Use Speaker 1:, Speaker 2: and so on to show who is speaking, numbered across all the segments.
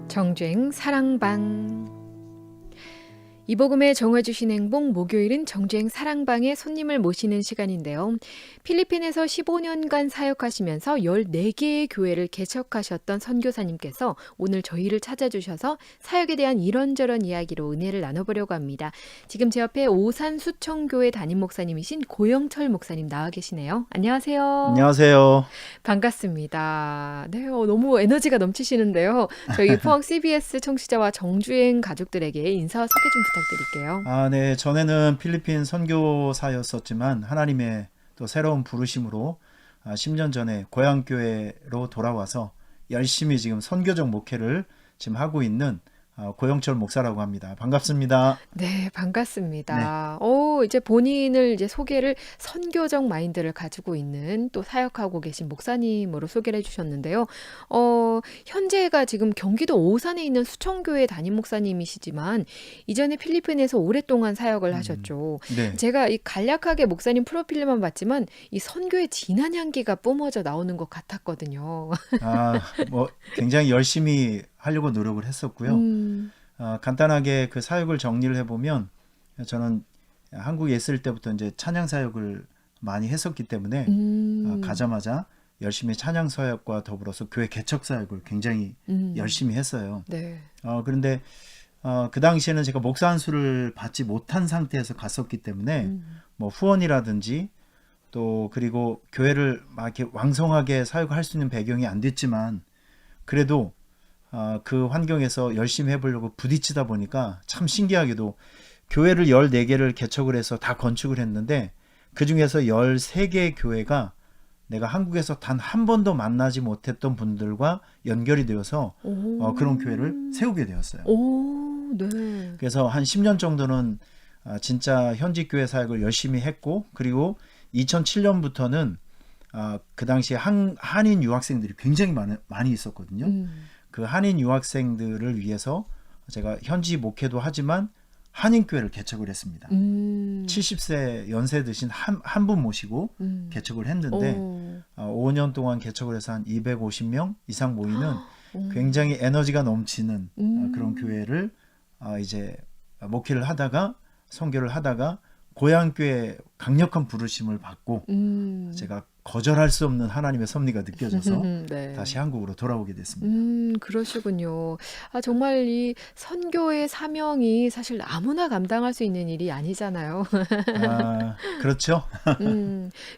Speaker 1: 정주행 사랑방. 이복음에 정해주신 행복, 목요일은 정주행 사랑방에 손님을 모시는 시간인데요. 필리핀에서 15년간 사역하시면서 14개의 교회를 개척하셨던 선교사님께서 오늘 저희를 찾아주셔서 사역에 대한 이런저런 이야기로 은혜를 나눠보려고 합니다. 지금 제 옆에 오산 수청교회 담임 목사님이신 고영철 목사님 나와 계시네요. 안녕하세요.
Speaker 2: 안녕하세요.
Speaker 1: 반갑습니다. 네, 너무 에너지가 넘치시는데요. 저희 포항 CBS 청취자와 정주행 가족들에게 인사와 소개 좀 부탁드릴게요.
Speaker 2: 네. 전에는 필리핀 선교사였었지만 하나님의 또 새로운 부르심으로 10년 전에 고향교회로 돌아와서 열심히 지금 선교적 목회를 지금 하고 있는 고영철 목사라고 합니다. 반갑습니다.
Speaker 1: 네,
Speaker 2: 네.
Speaker 1: 반갑습니다. 이제 본인을 이제 소개를 선교적 마인드를 가지고 있는 또 사역하고 계신 목사님으로 소개를 해주셨는데요. 현재가 지금 경기도 오산에 있는 수청교회 담임 목사님이시지만 이전에 필리핀에서 오랫동안 사역을 하셨죠.
Speaker 2: 네.
Speaker 1: 제가 이 간략하게 목사님 프로필만 봤지만 이 선교의 진한 향기가 뿜어져 나오는 것 같았거든요.
Speaker 2: 뭐 굉장히 열심히 하려고 노력을 했었고요.
Speaker 1: 음,
Speaker 2: 간단하게 그 사역을 정리를 해보면 저는 한국에 있을 때부터 이제 찬양 사역을 많이 했었기 때문에
Speaker 1: 음,
Speaker 2: 가자마자 열심히 찬양 사역과 더불어서 교회 개척 사역을 굉장히
Speaker 1: 음,
Speaker 2: 열심히 했어요.
Speaker 1: 네.
Speaker 2: 그런데 그 당시에는 제가 목사 안수를 받지 못한 상태에서 갔었기 때문에
Speaker 1: 음,
Speaker 2: 뭐 후원이라든지 또 그리고 교회를 막 이렇게 왕성하게 사역할 수 있는 배경이 안 됐지만 그래도 그 환경에서 열심히 해보려고 부딪히다 보니까 참 신기하게도 교회를 14개를 개척을 해서 다 건축을 했는데 그 중에서 13개의 교회가 내가 한국에서 단 한 번도 만나지 못했던 분들과 연결이 되어서 그런 교회를
Speaker 1: 오,
Speaker 2: 세우게 되었어요.
Speaker 1: 네.
Speaker 2: 그래서 한 10년 정도는 진짜 현지 교회 사역을 열심히 했고 그리고 2007년부터는 그 당시에 한인 유학생들이 굉장히 많이 있었거든요.
Speaker 1: 음,
Speaker 2: 그 한인 유학생들을 위해서 제가 현지 목회도 하지만 한인 교회를 개척을 했습니다.
Speaker 1: 음,
Speaker 2: 70세 연세 드신 한 분 모시고
Speaker 1: 음,
Speaker 2: 개척을 했는데
Speaker 1: 오,
Speaker 2: 5년 동안 개척을 해서 한 250명 이상 모이는
Speaker 1: 오,
Speaker 2: 굉장히 에너지가 넘치는 그런
Speaker 1: 음,
Speaker 2: 교회를 이제 목회를 하다가 선교를 하다가 고향교회 강력한 부르심을 받고
Speaker 1: 음,
Speaker 2: 제가 거절할 수 없는 하나님의 섭리가 느껴져서 다시
Speaker 1: 네.
Speaker 2: 한국으로 돌아오게 됐습니다.
Speaker 1: 그러시군요. 정말 이 선교의 사명이 사실 아무나 감당할 수 있는 일이 아니잖아요.
Speaker 2: 그렇죠.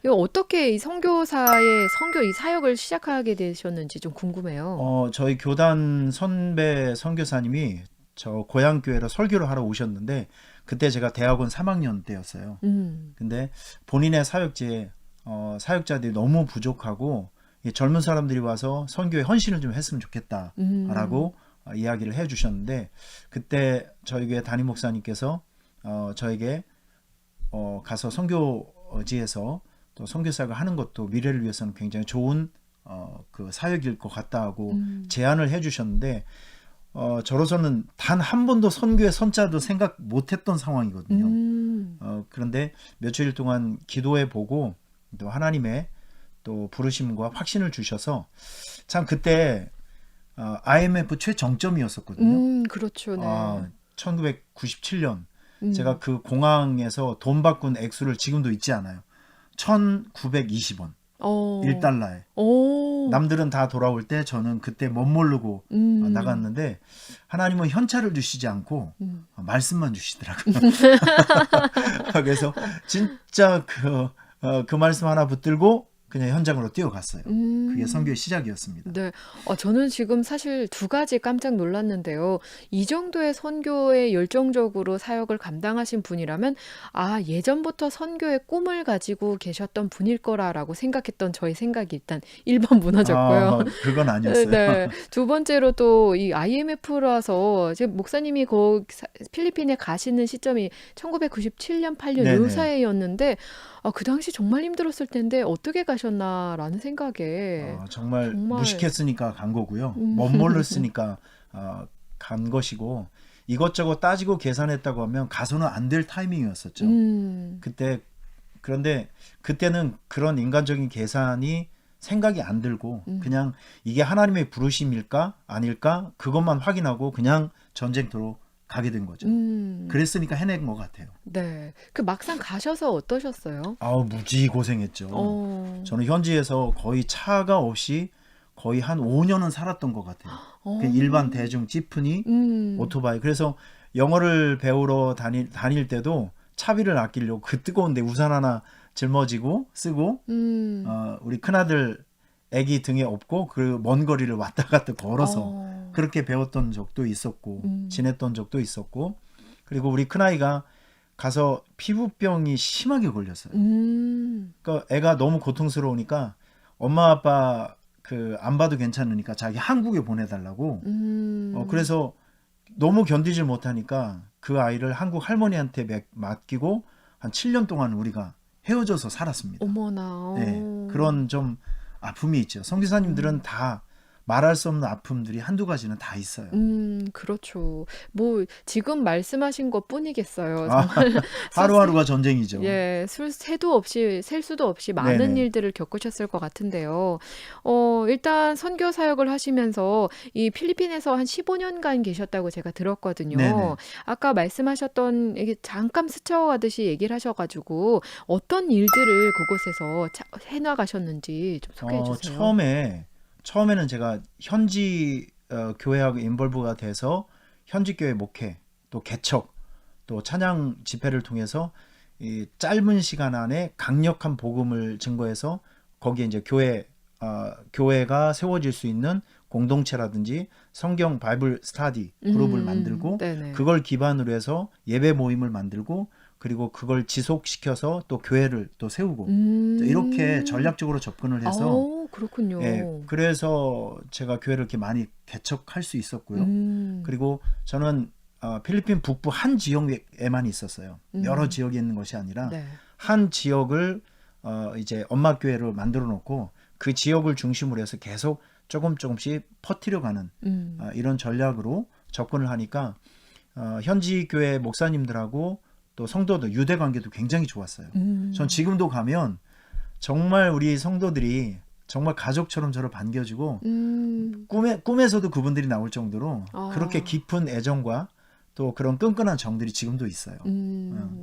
Speaker 1: 이거 어떻게 이 선교사의 선교 이 사역을 시작하게 되셨는지 좀 궁금해요.
Speaker 2: 저희 교단 선배 선교사님이 저 고향교회로 설교를 하러 오셨는데 그때 제가 대학원 3학년 때였어요.
Speaker 1: 음,
Speaker 2: 근데 본인의 사역지에 사역자들이 너무 부족하고 이 젊은 사람들이 와서 선교에 헌신을 좀 했으면
Speaker 1: 음,
Speaker 2: 좋겠다라고 이야기를 해주셨는데 그때 저희 교회 담임 목사님께서 저에게 가서 선교지에서 또 선교사가 하는 것도 미래를 위해서는 굉장히 좋은 그 사역일 것 같다고
Speaker 1: 음,
Speaker 2: 제안을 해주셨는데 저로서는 단 한 번도 선교의 선자도 생각 못했던 상황이거든요.
Speaker 1: 음,
Speaker 2: 그런데 며칠 동안 기도해 보고 또 하나님의 또 부르심과 확신을 주셔서 참 그때 IMF 최정점이었었거든요.
Speaker 1: 그렇죠, 네.
Speaker 2: 1997년 제가
Speaker 1: 음,
Speaker 2: 그 공항에서 돈 바꾼 액수를 지금도 잊지 않아요. 1920원
Speaker 1: 어,
Speaker 2: 1달러에
Speaker 1: 오,
Speaker 2: 남들은 다 돌아올 때 저는 그때 멋모르고
Speaker 1: 음,
Speaker 2: 나갔는데 하나님은 현찰을 주시지 않고
Speaker 1: 음,
Speaker 2: 말씀만 주시더라고요. 그래서 진짜 그 말씀 하나 붙들고 그냥 현장으로 뛰어갔어요. 그게 선교의
Speaker 1: 음.
Speaker 2: 시작이었습니다.
Speaker 1: 네. 저는 지금 사실 두 가지 깜짝 놀랐는데요. 이 정도의 선교에 열정적으로 사역을 감당하신 분이라면, 예전부터 선교의 꿈을 가지고 계셨던 분일 거라라고 생각했던 저의 생각이 일단 1번 무너졌고요.
Speaker 2: 그건
Speaker 1: 네,
Speaker 2: 아니었어요.
Speaker 1: 네. 두 번째로 또 이 IMF라서 지금 목사님이 필리핀에 가시는 시점이 1997년, 8년 요
Speaker 2: 네네.
Speaker 1: 사이였는데, 그 당시 정말 힘들었을 텐데 어떻게 가셨나라는 생각에
Speaker 2: 정말
Speaker 1: 정말
Speaker 2: 무식했으니까 간 거고요.
Speaker 1: 음,
Speaker 2: 멋모르으니까 간 것이고 이것저것 따지고 계산했다고 하면 가서는 안 될 타이밍이었었죠.
Speaker 1: 음,
Speaker 2: 그때 그런데 그때는 그런 인간적인 계산이 생각이 안 들고
Speaker 1: 음.
Speaker 2: 그냥 이게 하나님의 부르심일까 아닐까 그것만 확인하고 그냥 전쟁터로 가게 된 거죠. 그랬으니까 해낸 것 같아요.
Speaker 1: 네. 그 막상 가셔서 어떠셨어요?
Speaker 2: 아우 무지 고생했죠.
Speaker 1: 어.
Speaker 2: 저는 현지에서 거의 차가 없이 거의 한 5년은 살았던 것 같아요.
Speaker 1: 어.
Speaker 2: 그 일반 대중 지프니, 오토바이. 그래서 영어를 배우러 다닐 때도 차비를 아끼려고 그 뜨거운데 우산 하나 짊어지고 쓰고 우리 큰아들 애기 등에 업고 그 먼 거리를 왔다 갔다 걸어서
Speaker 1: 어.
Speaker 2: 그렇게 배웠던 적도 있었고
Speaker 1: 음.
Speaker 2: 지냈던 적도 있었고 그리고 우리 큰아이가 가서 피부병이 심하게 걸렸어요. 그러니까 애가 너무 고통스러우니까 엄마 아빠 그 안 봐도 괜찮으니까 자기 한국에 보내달라고 그래서 너무 견디질 못하니까 그 아이를 한국 할머니한테 맡기고 한 7년 동안 우리가 헤어져서 살았습니다.
Speaker 1: 어머나.
Speaker 2: 네, 그런 좀 아픔이 있죠. 선교사님들은 다 말할 수 없는 아픔들이 한두 가지는 다 있어요.
Speaker 1: 그렇죠. 뭐 지금 말씀하신 것뿐이겠어요.
Speaker 2: 아,
Speaker 1: 정말
Speaker 2: 하루하루가 전쟁이죠.
Speaker 1: 예, 셀 수도 없이 많은
Speaker 2: 네네.
Speaker 1: 일들을 겪으셨을 것 같은데요. 일단 선교 사역을 하시면서 이 필리핀에서 한 15년간 계셨다고 제가 들었거든요.
Speaker 2: 네네.
Speaker 1: 아까 말씀하셨던 이게 잠깐 스쳐가듯이 얘기를 하셔가지고 어떤 일들을 그곳에서 해나가셨는지 좀 소개해 주세요.
Speaker 2: 처음에는 제가 현지 교회하고 인볼브가 돼서 현지 교회 목회, 또 개척, 또 찬양 집회를 통해서 이 짧은 시간 안에 강력한 복음을 증거해서 거기에 이제 교회가 세워질 수 있는 공동체라든지 성경 바이블 스타디 그룹을 만들고
Speaker 1: 네네.
Speaker 2: 그걸 기반으로 해서 예배 모임을 만들고 그리고 그걸 지속시켜서 또 교회를 또 세우고 이렇게 전략적으로 접근을 해서
Speaker 1: 그렇군요.
Speaker 2: 예, 그래서 제가 교회를 이렇게 많이 개척할 수 있었고요. 그리고 저는 필리핀 북부 한 지역에만 있었어요. 여러 지역에 있는 것이 아니라
Speaker 1: 네.
Speaker 2: 한 지역을 이제 엄마 교회로 만들어 놓고 그 지역을 중심으로 해서 계속 조금씩 퍼뜨려가는 이런 전략으로 접근을 하니까 현지 교회 목사님들하고 또 성도들 유대 관계도 굉장히 좋았어요. 전 지금도 가면 정말 우리 성도들이 정말 가족처럼 저를 반겨주고 꿈에서도 그분들이 나올 정도로 그렇게 깊은 애정과 또 그런 끈끈한 정들이 지금도 있어요.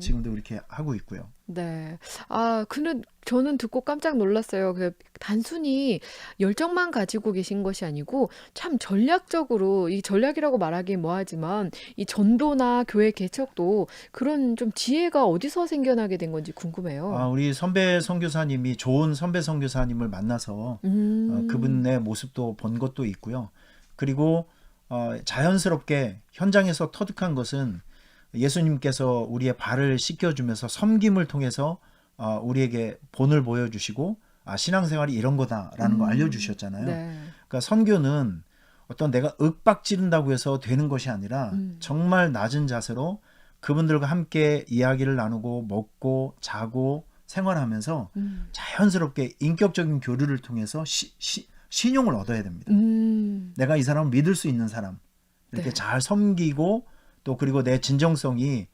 Speaker 2: 지금도 그렇게 하고 있고요.
Speaker 1: 네. 근데 저는 듣고 깜짝 놀랐어요. 단순히 열정만 가지고 계신 것이 아니고 참 전략적으로 이 전략이라고 말하기 뭐하지만 이 전도나 교회 개척도 그런 좀 지혜가 어디서 생겨나게 된 건지 궁금해요.
Speaker 2: 우리 선배 선교사님이 좋은 선배 선교사님을 만나서 그분의 모습도 본 것도 있고요. 그리고 자연스럽게 현장에서 터득한 것은 예수님께서 우리의 발을 씻겨주면서 섬김을 통해서 우리에게 본을 보여주시고 신앙생활이 이런 거다라는 거 알려주셨잖아요.
Speaker 1: 네.
Speaker 2: 그러니까 선교는 어떤 내가 윽박지른다고 해서 되는 것이 아니라 정말 낮은 자세로 그분들과 함께 이야기를 나누고 먹고 자고 생활하면서 자연스럽게 인격적인 교류를 통해서 신용을 얻어야 됩니다. 내가 이 사람을 믿을 수 있는 사람 이렇게
Speaker 1: 네.
Speaker 2: 잘 섬기고 또 그리고 내 진정성이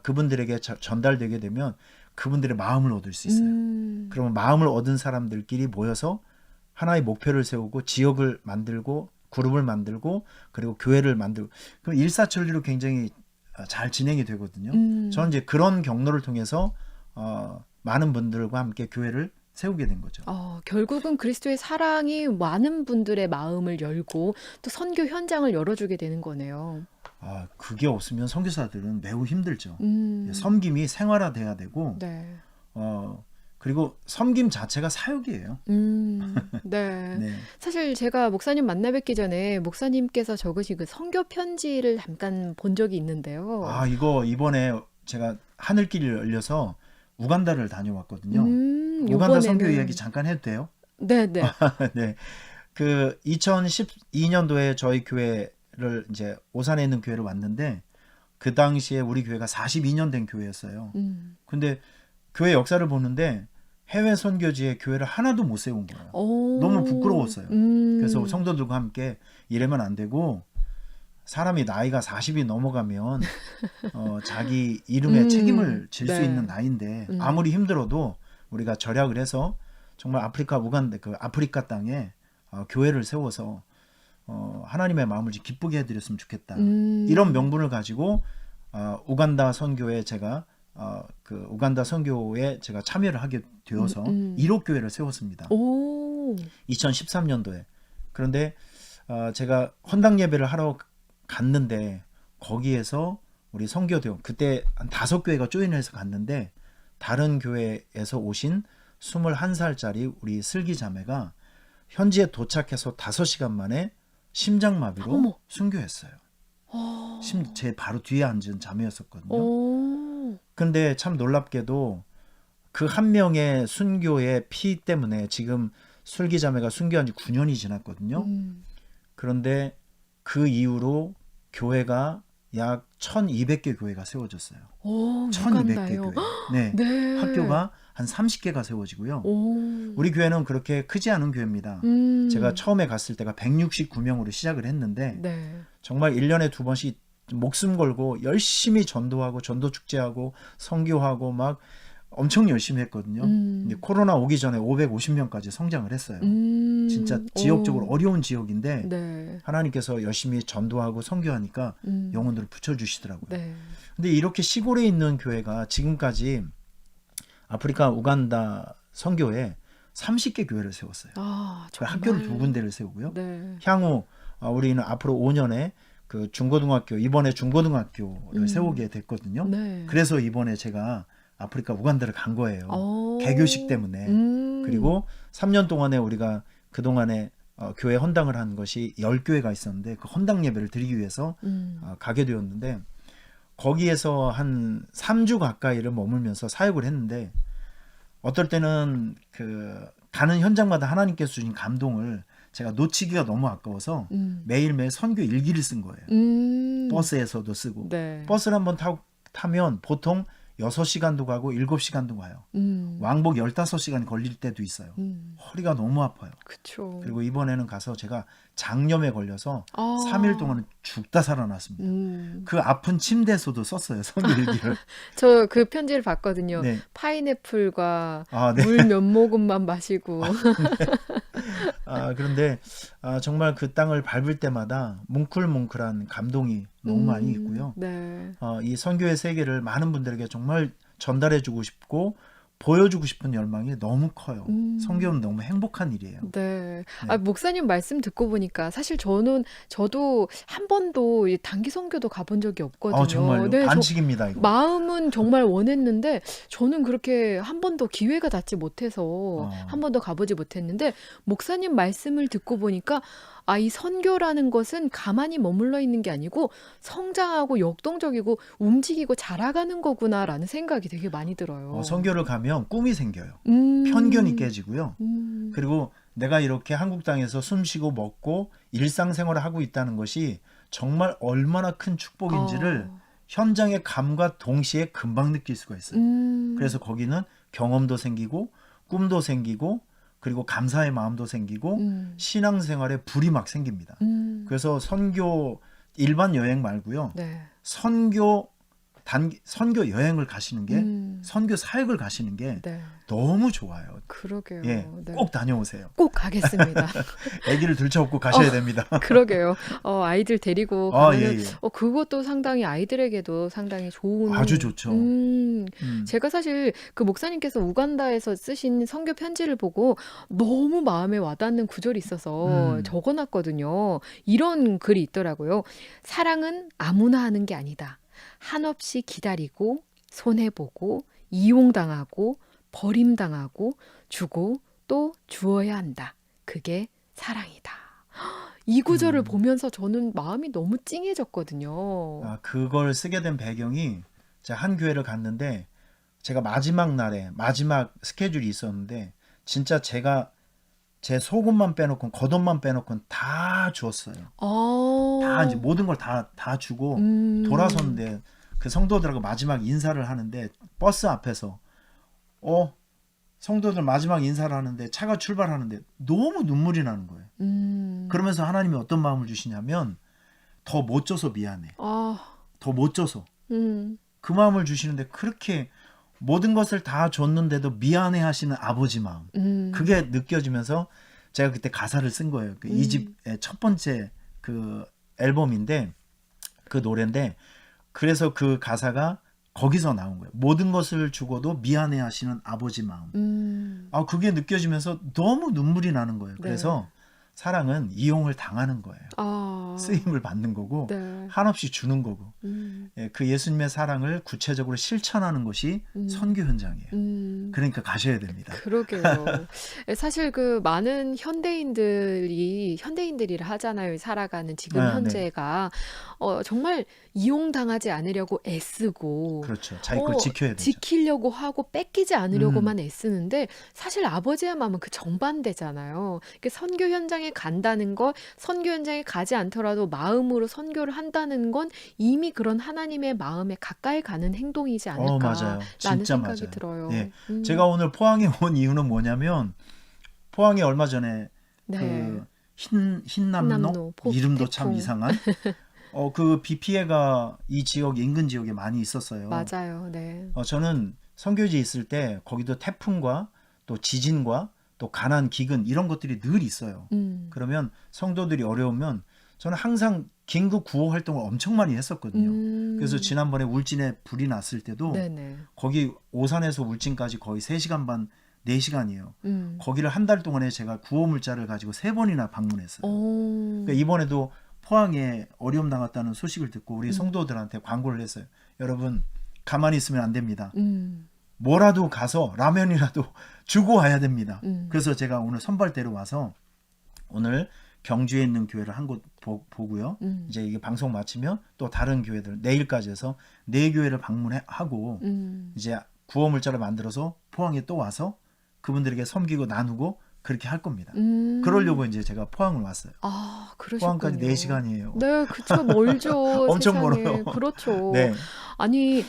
Speaker 2: 그분들에게 전달되게 되면 그분들의 마음을 얻을 수 있어요. 그러면 마음을 얻은 사람들끼리 모여서 하나의 목표를 세우고 지역을 만들고 그룹을 만들고 그리고 교회를 만들고 그럼 일사천리로 굉장히 잘 진행이 되거든요. 저는 이제 그런 경로를 통해서 많은 분들과 함께 교회를 세우게 된 거죠.
Speaker 1: 결국은 그리스도의 사랑이 많은 분들의 마음을 열고 또 선교 현장을 열어주게 되는 거네요.
Speaker 2: 그게 없으면 선교사들은 매우 힘들죠.
Speaker 1: 음,
Speaker 2: 섬김이 생활화돼야 되고
Speaker 1: 네.
Speaker 2: 그리고 섬김 자체가 사역이에요.
Speaker 1: 네.
Speaker 2: 네.
Speaker 1: 사실 제가 목사님 만나 뵙기 전에 목사님께서 적으신 그 선교 편지를 잠깐 본 적이 있는데요.
Speaker 2: 이거 이번에 제가 하늘길이 열려서 우간다를 다녀왔거든요. 우간다 선교
Speaker 1: 요번에는
Speaker 2: 이야기 잠깐 해도 돼요?
Speaker 1: 네네.
Speaker 2: 네. 그 2012년도에 저희 교회를 이제 오산에 있는 교회를 왔는데 그 당시에 우리 교회가 42년 된 교회였어요. 근데 교회 역사를 보는데 해외 선교지에 교회를 하나도 못 세운 거예요. 너무 부끄러웠어요. 그래서 성도들과 함께 이러면 안 되고 사람이 나이가 40이 넘어가면 자기 이름에 책임을 질 수
Speaker 1: 네.
Speaker 2: 있는 나이인데 아무리 힘들어도 우리가 절약을 해서 정말 아프리카 우간다 그 아프리카 땅에 교회를 세워서 하나님의 마음을 좀 기쁘게 해드렸으면 좋겠다. 이런 명분을 가지고 우간다 선교에 제가 그 우간다 선교에 제가 참여를 하게 되어서 이lok교회를 세웠습니다.
Speaker 1: 오.
Speaker 2: 2013년도에. 그런데 제가 헌당 예배를 하러 갔는데 거기에서 우리 선교대원 그때 한 5교회가 조인해서 갔는데 다른 교회에서 오신 21살짜리 우리 슬기 자매가 현지에 도착해서 5시간 만에 심장마비로
Speaker 1: 어머.
Speaker 2: 순교했어요. 제 바로 뒤에 앉은 자매였었거든요.
Speaker 1: 오.
Speaker 2: 근데 참 놀랍게도 그 한 명의 순교의 피 때문에 지금 슬기 자매가 순교한 지 9년이 지났거든요. 그런데 그 이후로 교회가 약 1200개 교회가 세워졌어요.
Speaker 1: 오,
Speaker 2: 1200개
Speaker 1: 우간다요.
Speaker 2: 교회. 네.
Speaker 1: 네.
Speaker 2: 학교가 한 30개가 세워지고요.
Speaker 1: 오.
Speaker 2: 우리 교회는 그렇게 크지 않은 교회입니다. 제가 처음에 갔을 때가 169명으로 시작을 했는데
Speaker 1: 네.
Speaker 2: 정말 1년에 2번씩 목숨 걸고 열심히 전도하고 전도 축제하고 선교하고 막 엄청 열심히 했거든요. 근데 코로나 오기 전에 550명까지 성장을 했어요. 진짜 지역적으로 어려운 지역인데
Speaker 1: 네.
Speaker 2: 하나님께서 열심히 전도하고 선교하니까 영혼들을 붙여주시더라고요.
Speaker 1: 네.
Speaker 2: 근데 이렇게 시골에 있는 교회가 지금까지 아프리카 우간다 선교에 30개 교회를 세웠어요.
Speaker 1: 아,
Speaker 2: 그
Speaker 1: 정말.
Speaker 2: 학교를 2군데를 세우고요.
Speaker 1: 네.
Speaker 2: 향후 우리는 앞으로 5년에 그 중고등학교 이번에 중고등학교를 세우게 됐거든요.
Speaker 1: 네.
Speaker 2: 그래서 이번에 제가 아프리카 우간다를 간 거예요.
Speaker 1: 오.
Speaker 2: 개교식 때문에. 그리고 3년 동안에 우리가 그동안에 교회 헌당을 한 것이 10교회가 있었는데 그 헌당 예배를 드리기 위해서 가게 되었는데 거기에서 한 3주 가까이를 머물면서 사역을 했는데 어떨 때는 그 가는 현장마다 하나님께서 주신 감동을 제가 놓치기가 너무 아까워서 매일매일 선교 일기를 쓴 거예요. 버스에서도 쓰고.
Speaker 1: 네.
Speaker 2: 버스를 한번 타면 보통 6시간도 가고 7시간도 가요. 왕복 15시간 걸릴 때도 있어요. 허리가 너무 아파요.
Speaker 1: 그쵸.
Speaker 2: 그리고 이번에는 가서 제가 장염에 걸려서
Speaker 1: 아.
Speaker 2: 3일 동안은 죽다 살아났습니다. 그 아픈 침대에서도 썼어요. 선교일기를.
Speaker 1: 저 그 편지를 봤거든요.
Speaker 2: 네.
Speaker 1: 파인애플과
Speaker 2: 네.
Speaker 1: 물 몇 모금만 마시고.
Speaker 2: 그런데 정말 그 땅을 밟을 때마다 뭉클뭉클한 감동이 너무 많이 있고요.
Speaker 1: 네.
Speaker 2: 이 선교의 세계를 많은 분들에게 정말 전달해주고 싶고 보여주고 싶은 열망이 너무 커요. 선교는 너무 행복한 일이에요.
Speaker 1: 네.
Speaker 2: 네.
Speaker 1: 목사님 말씀 듣고 보니까 사실 저도 한 번도 이 단기 선교도 가본 적이 없거든요.
Speaker 2: 정말요?
Speaker 1: 네,
Speaker 2: 반칙입니다, 이거.
Speaker 1: 마음은 정말 원했는데 저는 그렇게 한 번도 기회가 닿지 못해서 한 번도 가보지 못했는데 목사님 말씀을 듣고 보니까 이 선교라는 것은 가만히 머물러 있는 게 아니고 성장하고 역동적이고 움직이고 자라가는 거구나라는 생각이 되게 많이 들어요.
Speaker 2: 선교를 가면 꿈이 생겨요. 편견이 깨지고요. 그리고 내가 이렇게 한국 땅에서 숨쉬고 먹고 일상생활을 하고 있다는 것이 정말 얼마나 큰 축복인지를 현장의 감과 동시에 금방 느낄 수가 있어요. 그래서 거기는 경험도 생기고 꿈도 생기고 그리고 감사의 마음도 생기고 신앙생활에 불이 막 생깁니다. 그래서 선교 일반 여행 말고요.
Speaker 1: 네.
Speaker 2: 선교 여행을 가시는 게 선교 사역을 가시는 게
Speaker 1: 네.
Speaker 2: 너무 좋아요.
Speaker 1: 그러게요.
Speaker 2: 예,
Speaker 1: 네.
Speaker 2: 꼭 다녀오세요.
Speaker 1: 꼭 가겠습니다.
Speaker 2: 아기를 들쳐업고 가셔야 됩니다.
Speaker 1: 그러게요. 아이들 데리고 가면은
Speaker 2: 예.
Speaker 1: 그것도 상당히 아이들에게도 상당히 좋은
Speaker 2: 아주 좋죠.
Speaker 1: 제가 사실 그 목사님께서 우간다에서 쓰신 선교 편지를 보고 너무 마음에 와닿는 구절이 있어서 적어놨거든요. 이런 글이 있더라고요. 사랑은 아무나 하는 게 아니다. 한없이 기다리고 손해보고 이용당하고 버림당하고 주고 또 주어야 한다. 그게 사랑이다. 이 구절을 보면서 저는 마음이 너무 찡해졌거든요.
Speaker 2: 그걸 쓰게 된 배경이 제가 한 교회를 갔는데 제가 마지막 날에 마지막 스케줄이 있었는데 진짜 제가 제 속옷만 빼놓고 겉옷만 빼놓고 다 주었어요. 다 이제 모든 걸 다 주고 돌아섰는데 그 성도들하고 마지막 인사를 하는데 버스 앞에서 성도들 마지막 인사를 하는데 차가 출발하는데 너무 눈물이 나는 거예요. 그러면서 하나님이 어떤 마음을 주시냐면 더 못 줘서 미안해. 더 못 줘서. 그 마음을 주시는데 그렇게 모든 것을 다 줬는데도 미안해 하시는 아버지 마음. 그게 느껴지면서 제가 그때 가사를 쓴 거예요. 그 이 집의 첫 번째 그 앨범인데 그 노래인데 그래서 그 가사가 거기서 나온 거예요. 모든 것을 주고도 미안해 하시는 아버지 마음. 아, 그게 느껴지면서 너무 눈물이 나는 거예요.
Speaker 1: 네.
Speaker 2: 그래서 사랑은 이용을 당하는 거예요.
Speaker 1: 아,
Speaker 2: 쓰임을 받는 거고
Speaker 1: 네.
Speaker 2: 한없이 주는 거고 예, 그 예수님의 사랑을 구체적으로 실천하는 것이 선교 현장이에요. 그러니까 가셔야 됩니다.
Speaker 1: 그러게요. 예, 사실 그 많은 현대인들이라 하잖아요. 살아가는 지금
Speaker 2: 네.
Speaker 1: 현재가 정말 이용당하지 않으려고 애쓰고
Speaker 2: 그렇죠. 자기 걸 지켜야 되죠.
Speaker 1: 지키려고 하고 뺏기지 않으려고만 애쓰는데 사실 아버지의 마음은 그 정반대잖아요. 이렇게 선교 현장에 간다는 것, 선교 현장에 가지 않더라도 마음으로 선교를 한다는 건 이미 그런 하나님의 마음에 가까이 가는 행동이지
Speaker 2: 맞아요.
Speaker 1: 않을까라는
Speaker 2: 진짜
Speaker 1: 생각이
Speaker 2: 맞아요.
Speaker 1: 들어요.
Speaker 2: 예. 제가 오늘 포항에 온 이유는 뭐냐면 포항에 얼마 전에
Speaker 1: 네.
Speaker 2: 그 흰남노
Speaker 1: 흰남노,
Speaker 2: 이름도 참
Speaker 1: 태풍.
Speaker 2: 이상한 그 비 피해가 이 지역 인근 지역에 많이 있었어요.
Speaker 1: 맞아요. 네.
Speaker 2: 저는 선교지에 있을 때 거기도 태풍과 또 지진과 또 가난 기근 이런 것들이 늘 있어요. 그러면 성도들이 어려우면 저는 항상 긴급 구호 활동을 엄청 많이 했었거든요. 그래서 지난번에 울진에 불이 났을 때도
Speaker 1: 네네.
Speaker 2: 거기 오산에서 울진까지 거의 3시간 반 4시간이에요.
Speaker 1: 음.
Speaker 2: 거기를 한 달 동안에 제가 구호 물자를 가지고 3번이나 방문했어요.
Speaker 1: 오.
Speaker 2: 그러니까 이번에도 포항에 어려움 당했다는 소식을 듣고 우리 성도들한테 광고를 했어요. 여러분 가만히 있으면 안 됩니다. 뭐라도 가서 라면이라도 주고 와야 됩니다. 그래서 제가 오늘 선발대로 와서 오늘 경주에 있는 교회를 한 곳 보고요. 이제 이게 방송 마치면 또 다른 교회들 내일까지 해서 4교회를 방문하고 이제 구호 물자를 만들어서 포항에 또 와서 그분들에게 섬기고 나누고 그렇게 할 겁니다. 그러려고 이제 제가 포항을 왔어요.
Speaker 1: 아, 그러셨군요.
Speaker 2: 포항까지 4시간이에요.
Speaker 1: 네, 그쵸. 멀죠.
Speaker 2: 엄청
Speaker 1: 세상에.
Speaker 2: 멀어요.
Speaker 1: 그렇죠.
Speaker 2: 네.
Speaker 1: 아니,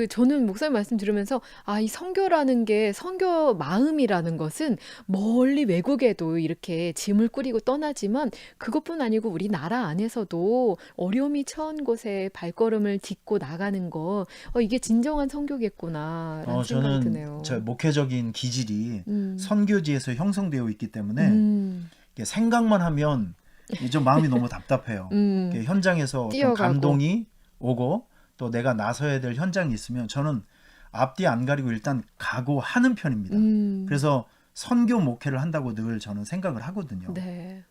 Speaker 1: 저는 목사님 말씀 들으면서, 이 선교라는 게, 선교 마음이라는 것은 멀리 외국에도 이렇게 짐을 꾸리고 떠나지만, 그것뿐 아니고 우리나라 안에서도 어려움이 처한 곳에 발걸음을 딛고 나가는 거, 이게 진정한 선교겠구나라는 생각이
Speaker 2: 저는
Speaker 1: 드네요.
Speaker 2: 저 목회적인 기질이
Speaker 1: 음,
Speaker 2: 선교지에서 형성되어 있기 때문에
Speaker 1: 음,
Speaker 2: 이게 생각만 하면 좀 마음이 너무 답답해요. 이게 현장에서 어떤
Speaker 1: 뛰어가고.
Speaker 2: 감동이 오고 또 내가 나서야 될 현장이 있으면 저는 앞뒤 안 가리고 일단 가고 하는 편입니다. 그래서 선교 목회를 한다고 늘 저는 생각을 하거든요.
Speaker 1: 네.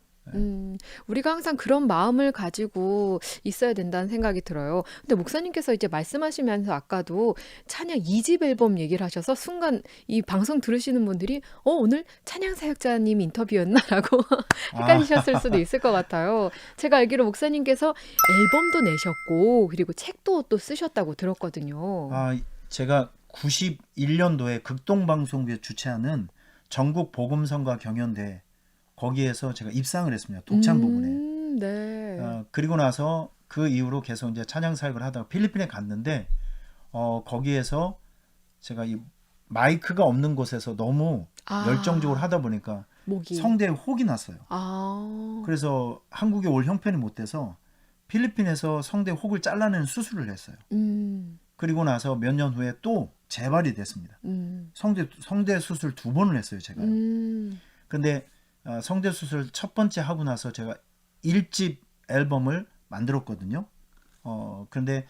Speaker 1: 우리가 항상 그런 마음을 가지고 있어야 된다는 생각이 들어요. 근데 목사님께서 이제 말씀하시면서 아까도 찬양 2집 앨범 얘기를 하셔서 순간 이 방송 들으시는 분들이 오늘 찬양 사역자님 인터뷰였나라고 헷갈리셨을 수도 있을 것 같아요. 제가 알기로 목사님께서 앨범도 내셨고 그리고 책도 또 쓰셨다고 들었거든요.
Speaker 2: 제가 91년도에 극동방송국에 주최하는 전국 복음성가 경연대 거기에서 제가 입상을 했습니다. 독창 부분에.
Speaker 1: 네.
Speaker 2: 그리고 나서 그 이후로 계속 이제 찬양 사역을 하다가 필리핀에 갔는데 거기에서 제가 이 마이크가 없는 곳에서 너무 열정적으로 하다 보니까
Speaker 1: 목이.
Speaker 2: 성대에 혹이 났어요. 그래서 한국에 올 형편이 못 돼서 필리핀에서 성대 혹을 잘라내는 수술을 했어요. 그리고 나서 몇 년 후에 또 재발이 됐습니다. 성대 수술 2번을 했어요, 제가. 근데 성대 수술 첫 번째 하고 나서 제가 1집 앨범을 만들었거든요. 그런데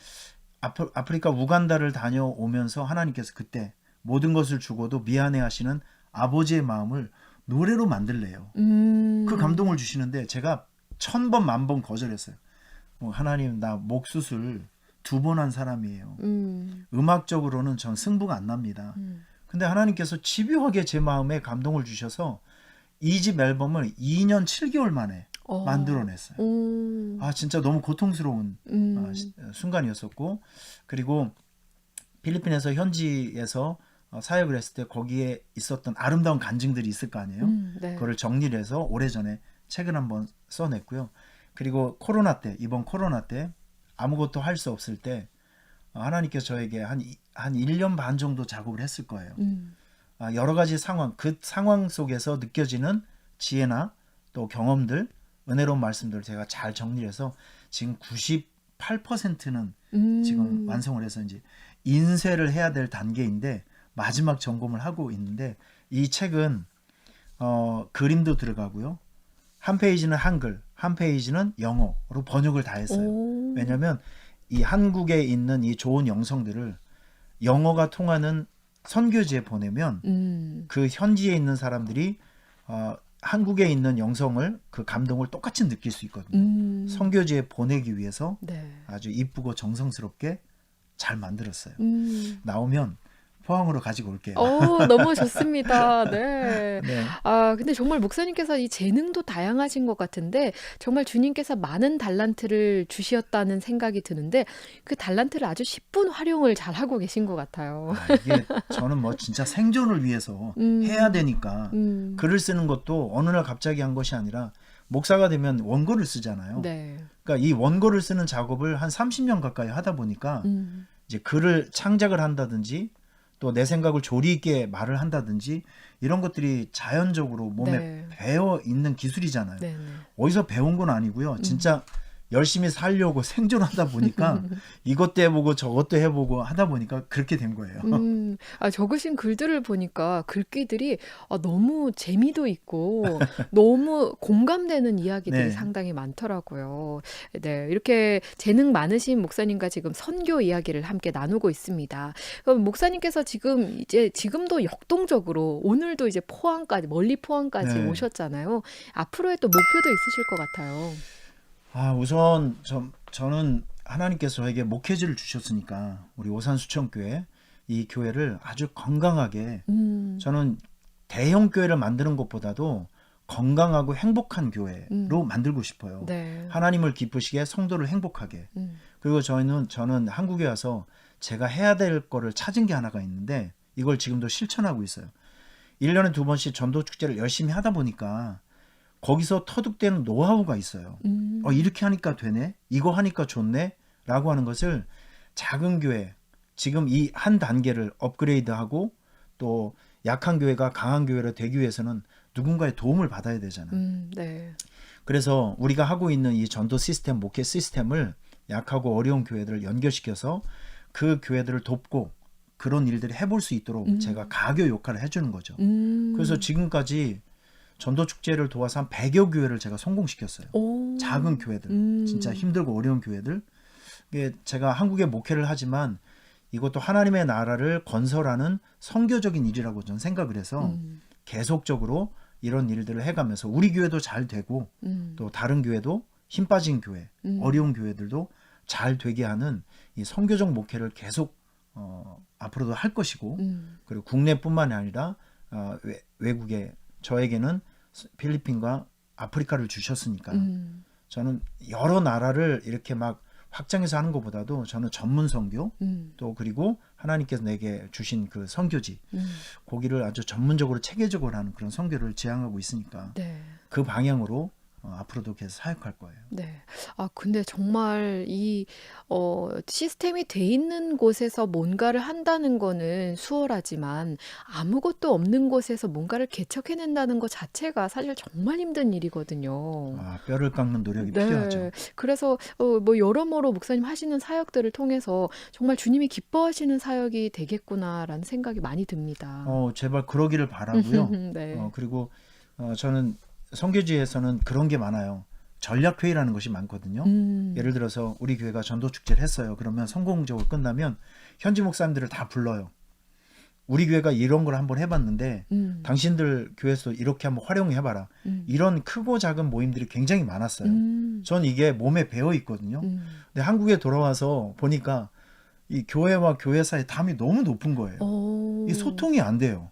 Speaker 2: 아프리카 우간다를 다녀오면서 하나님께서 그때 모든 것을 주고도 미안해 하시는 아버지의 마음을 노래로 만들래요. 그 감동을 주시는데 제가 1000번, 10,000번 거절했어요. 하나님, 나 목 수술 2번 한 사람이에요. 음악적으로는 전 승부가 안 납니다. 근데 하나님께서 집요하게 제 마음에 감동을 주셔서 2집 앨범을 2년 7개월 만에 만들어냈어요. 진짜 너무 고통스러운 순간이었었고, 그리고 필리핀에서 현지에서 사역을 했을 때 거기에 있었던 아름다운 간증들이 있을 거 아니에요.
Speaker 1: 네.
Speaker 2: 그거를 정리를 해서 오래전에 책을 한번 써냈고요. 그리고 이번 코로나 때 아무것도 할 수 없을 때 하나님께서 저에게 한 1년 반 정도 작업을 했을 거예요. 여러 가지 그 상황 속에서 느껴지는 지혜나 또 경험들, 은혜로운 말씀들을 제가 잘 정리해서 지금 98%는 지금 완성을 해서 이제 인쇄를 해야 될 단계인데 마지막 점검을 하고 있는데 이 책은 그림도 들어가고요. 한 페이지는 한글, 한 페이지는 영어로 번역을 다 했어요.
Speaker 1: 오.
Speaker 2: 왜냐하면 이 한국에 있는 이 좋은 영성들을 영어가 통하는 선교지에 보내면 그 현지에 있는 사람들이 한국에 있는 영성을 그 감동을 똑같이 느낄 수 있거든요. 선교지에 보내기 위해서
Speaker 1: 네.
Speaker 2: 아주 이쁘고 정성스럽게 잘 만들었어요.
Speaker 1: 음.
Speaker 2: 나오면 포항으로 가지고 올게요.
Speaker 1: 너무 좋습니다. 네.
Speaker 2: 네.
Speaker 1: 근데 정말 목사님께서 이 재능도 다양하신 것 같은데 정말 주님께서 많은 달란트를 주셨다는 생각이 드는데 그 달란트를 아주 10분 활용을 잘 하고 계신 것 같아요.
Speaker 2: 이게 저는 뭐 진짜 생존을 위해서 해야 되니까
Speaker 1: 음.
Speaker 2: 글을 쓰는 것도 어느 날 갑자기 한 것이 아니라 목사가 되면 원고를 쓰잖아요.
Speaker 1: 네.
Speaker 2: 그러니까 이 원고를 쓰는 작업을 한 30년 가까이 하다 보니까
Speaker 1: 음.
Speaker 2: 이제 글을 창작을 한다든지 또 내 생각을 조리 있게 말을 한다든지 이런 것들이 자연적으로 몸에
Speaker 1: 네.
Speaker 2: 배어 있는 기술이잖아요.
Speaker 1: 네. 네.
Speaker 2: 어디서 배운 건 아니고요. 진짜 열심히 살려고 생존하다 보니까 이것도 해보고 저것도 해보고 하다 보니까 그렇게 된 거예요.
Speaker 1: 적으신 글들을 보니까 글귀들이 너무 재미도 있고 너무 공감되는 이야기들이
Speaker 2: 네.
Speaker 1: 상당히 많더라고요. 네, 이렇게 재능 많으신 목사님과 지금 선교 이야기를 함께 나누고 있습니다. 그럼 목사님께서 지금도 역동적으로 오늘도 이제 포항까지 멀리 포항까지
Speaker 2: 네.
Speaker 1: 오셨잖아요. 앞으로의 또 목표도 있으실 것 같아요.
Speaker 2: 우선 저는 하나님께서 저에게 목회지를 주셨으니까 우리 오산수천교회 이 교회를 아주 건강하게 저는 대형 교회를 만드는 것보다도 건강하고 행복한 교회로 만들고 싶어요.
Speaker 1: 네.
Speaker 2: 하나님을 기쁘시게 성도를 행복하게. 그리고 저는 한국에 와서 제가 해야 될 거를 찾은 게 하나가 있는데 이걸 지금도 실천하고 있어요. 1년에 2번씩 전도축제를 열심히 하다 보니까 거기서 터득되는 노하우가 있어요. 이렇게 하니까 되네? 이거 하니까 좋네? 라고 하는 것을 작은 교회, 지금 이 한 단계를 업그레이드하고 또 약한 교회가 강한 교회로 되기 위해서는 누군가의 도움을 받아야 되잖아요.
Speaker 1: 네.
Speaker 2: 그래서 우리가 하고 있는 이 전도 시스템, 목회 시스템을 약하고 어려운 교회들을 연결시켜서 그 교회들을 돕고 그런 일들을 해볼 수 있도록 제가 가교 역할을 해주는 거죠. 그래서 지금까지 전도축제를 도와서 한 100여 교회를 제가 성공시켰어요. 작은 교회들, 진짜 힘들고 어려운 교회들. 이게 제가 한국에 목회를 하지만 이것도 하나님의 나라를 건설하는 선교적인 일이라고 저는 생각을 해서 계속적으로 이런 일들을 해가면서 우리 교회도 잘 되고 또 다른 교회도 힘 빠진 교회, 어려운 교회들도 잘 되게 하는 이 선교적 목회를 계속 앞으로도 할 것이고 그리고 국내뿐만이 아니라 외국에 저에게는 필리핀과 아프리카를 주셨으니까 저는 여러 나라를 이렇게 막 확장해서 하는 것보다도 저는 전문 선교 또 그리고 하나님께서 내게 주신 그 선교지 거기를 아주 전문적으로 체계적으로 하는 그런 선교를 지향하고 있으니까
Speaker 1: 네.
Speaker 2: 그 방향으로 앞으로도 계속 사역할 거예요.
Speaker 1: 네. 근데 정말 이 시스템이 돼 있는 곳에서 뭔가를 한다는 거는 수월하지만 아무것도 없는 곳에서 뭔가를 개척해낸다는 것 자체가 사실 정말 힘든 일이거든요.
Speaker 2: 뼈를 깎는 노력이
Speaker 1: 네.
Speaker 2: 필요하죠.
Speaker 1: 그래서 뭐 여러모로 목사님 하시는 사역들을 통해서 정말 주님이 기뻐하시는 사역이 되겠구나라는 생각이 많이 듭니다.
Speaker 2: 제발 그러기를 바라고요.
Speaker 1: 네.
Speaker 2: 그리고 저는 선교지에서는 그런 게 많아요. 전략회의라는 것이 많거든요. 예를 들어서 우리 교회가 전도축제를 했어요. 그러면 성공적으로 끝나면 현지 목사님들을 다 불러요. 우리 교회가 이런 걸 한번 해봤는데 당신들 교회에서 이렇게 한번 활용해봐라. 이런 크고 작은 모임들이 굉장히 많았어요. 전 이게 몸에 배어 있거든요. 근데 한국에 돌아와서 보니까 이 교회와 교회 사이 담이 너무 높은 거예요. 이 소통이 안 돼요.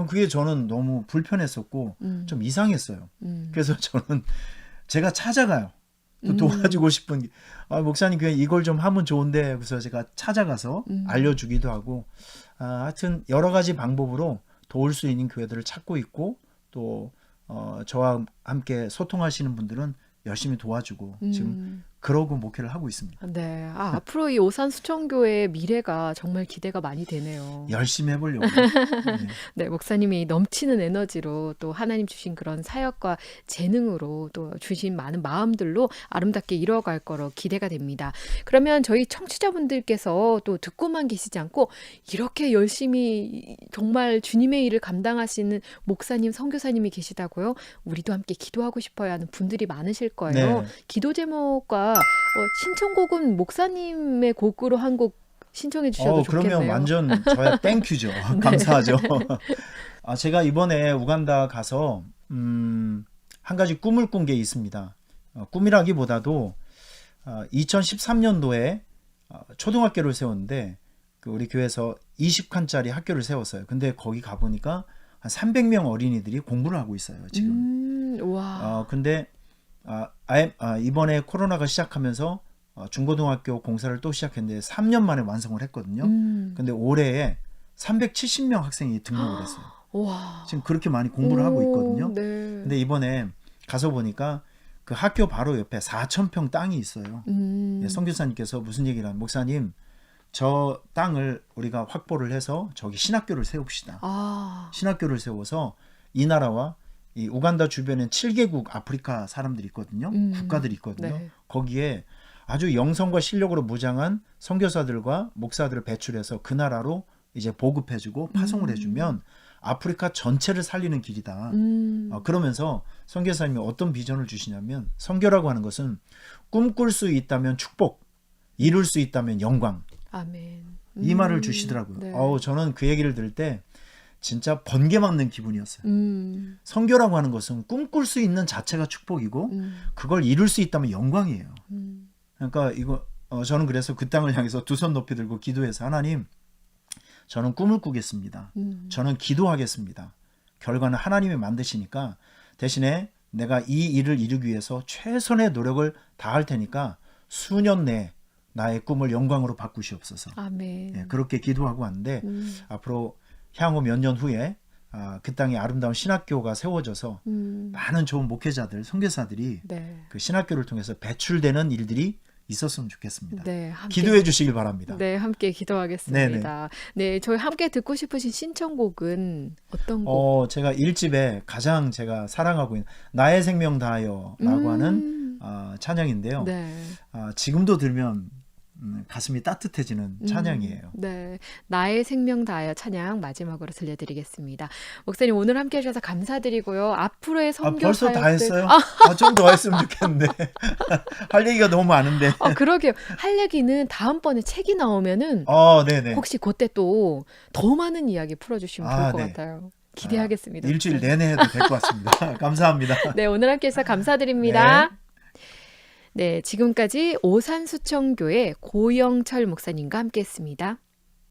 Speaker 2: 그게 저는 너무 불편했었고 좀 이상했어요. 그래서 저는 제가 찾아가요. 또 도와주고 싶은 게 목사님 그냥 이걸 좀 하면 좋은데 그래서 제가 찾아가서 알려주기도 하고 하여튼 여러 가지 방법으로 도울 수 있는 교회들을 찾고 있고 또 저와 함께 소통하시는 분들은 열심히 도와주고 지금 그러고 목회를 하고 있습니다.
Speaker 1: 네. 앞으로 이 오산 수천교회의 미래가 정말 기대가 많이 되네요.
Speaker 2: 열심히 해보려고. 네.
Speaker 1: 네, 목사님이 넘치는 에너지로 또 하나님 주신 그런 사역과 재능으로 또 주신 많은 마음들로 아름답게 이루어갈 거로 기대가 됩니다. 그러면 저희 청취자분들께서 또 듣고만 계시지 않고 이렇게 열심히 정말 주님의 일을 감당하시는 목사님, 선교사님이 계시다고요? 우리도 함께 기도하고 싶어야 하는 분들이 많으실 거예요.
Speaker 2: 네.
Speaker 1: 기도 제목과 신청곡은 목사님의 곡으로 한 곡 신청해 주셔도
Speaker 2: 그러면
Speaker 1: 좋겠네요.
Speaker 2: 완전 저야 땡큐죠. 감사하죠. 제가 이번에 우간다 가서 한 가지 꿈을 꾼 게 있습니다. 꿈이라기보다도 2013년도에 초등학교를 세웠는데 우리 교회에서 20칸짜리 학교를 세웠어요. 근데 거기 가보니까 한 300명 어린이들이 공부를 하고 있어요. 지금.
Speaker 1: 와.
Speaker 2: 근데 이번에 코로나가 시작하면서 중고등학교 공사를 또 시작했는데 3년 만에 완성을 했거든요. 근데 올해에 370명 학생이 등록을 했어요.
Speaker 1: 와.
Speaker 2: 지금 그렇게 많이 공부를 하고 있거든요.
Speaker 1: 네.
Speaker 2: 근데 이번에 가서 보니까 그 학교 바로 옆에 4,000평 땅이 있어요. 선교사님께서 무슨 얘기를 하면 목사님 저 땅을 우리가 확보를 해서 저기 신학교를 세웁시다. 신학교를 세워서 이 나라와 이 우간다 주변엔 7개국 아프리카 사람들이 있거든요. 국가들이 있거든요.
Speaker 1: 네.
Speaker 2: 거기에 아주 영성과 실력으로 무장한 선교사들과 목사들을 배출해서 그 나라로 이제 보급해주고 파송을 해주면 아프리카 전체를 살리는 길이다. 그러면서 선교사님이 어떤 비전을 주시냐면 선교라고 하는 것은 꿈꿀 수 있다면 축복, 이룰 수 있다면 영광.
Speaker 1: 아멘.
Speaker 2: 이 말을 주시더라고요.
Speaker 1: 네.
Speaker 2: 저는 그 얘기를 들을 때 진짜 번개 맞는 기분이었어요. 선교라고 하는 것은 꿈꿀 수 있는 자체가 축복이고 그걸 이룰 수 있다면 영광이에요. 그러니까 저는 그래서 그 땅을 향해서 두 손 높이 들고 기도해서 하나님 저는 꿈을 꾸겠습니다. 저는 기도하겠습니다. 결과는 하나님이 만드시니까 대신에 내가 이 일을 이루기 위해서 최선의 노력을 다할 테니까 수년 내에 나의 꿈을 영광으로 바꾸시옵소서.
Speaker 1: 아멘.
Speaker 2: 예, 그렇게 기도하고 왔는데 앞으로 향후 몇 년 후에 그 땅에 아름다운 신학교가 세워져서 많은 좋은 목회자들, 선교사들이
Speaker 1: 네.
Speaker 2: 그 신학교를 통해서 배출되는 일들이 있었으면 좋겠습니다.
Speaker 1: 네, 함께
Speaker 2: 기도해 주시길 바랍니다.
Speaker 1: 네, 함께 기도하겠습니다. 네, 저희 함께 듣고 싶으신 신청곡은 어떤 곡?
Speaker 2: 제가 1집에 가장 제가 사랑하고 있는 나의 생명 다하여라고 하는 찬양인데요.
Speaker 1: 네.
Speaker 2: 지금도 들면 가슴이 따뜻해지는 찬양이에요.
Speaker 1: 네, 나의 생명 다하여 찬양 마지막으로 들려드리겠습니다. 목사님 오늘 함께 해주셔서 감사드리고요. 앞으로의 선교
Speaker 2: 벌써 다
Speaker 1: 사역들
Speaker 2: 했어요? 좀 더 했으면 좋겠는데 할 얘기가 너무 많은데.
Speaker 1: 그러게요. 할 얘기는 다음번에 책이 나오면은
Speaker 2: 네네.
Speaker 1: 혹시 그때 또 더 많은 이야기 풀어주시면 좋을 것
Speaker 2: 네.
Speaker 1: 같아요. 기대하겠습니다.
Speaker 2: 일주일 내내 해도 될 것 같습니다. 감사합니다.
Speaker 1: 네, 오늘 함께 해주셔서 감사드립니다. 네, 지금까지 오산수청교회 고영철 목사님과 함께했습니다.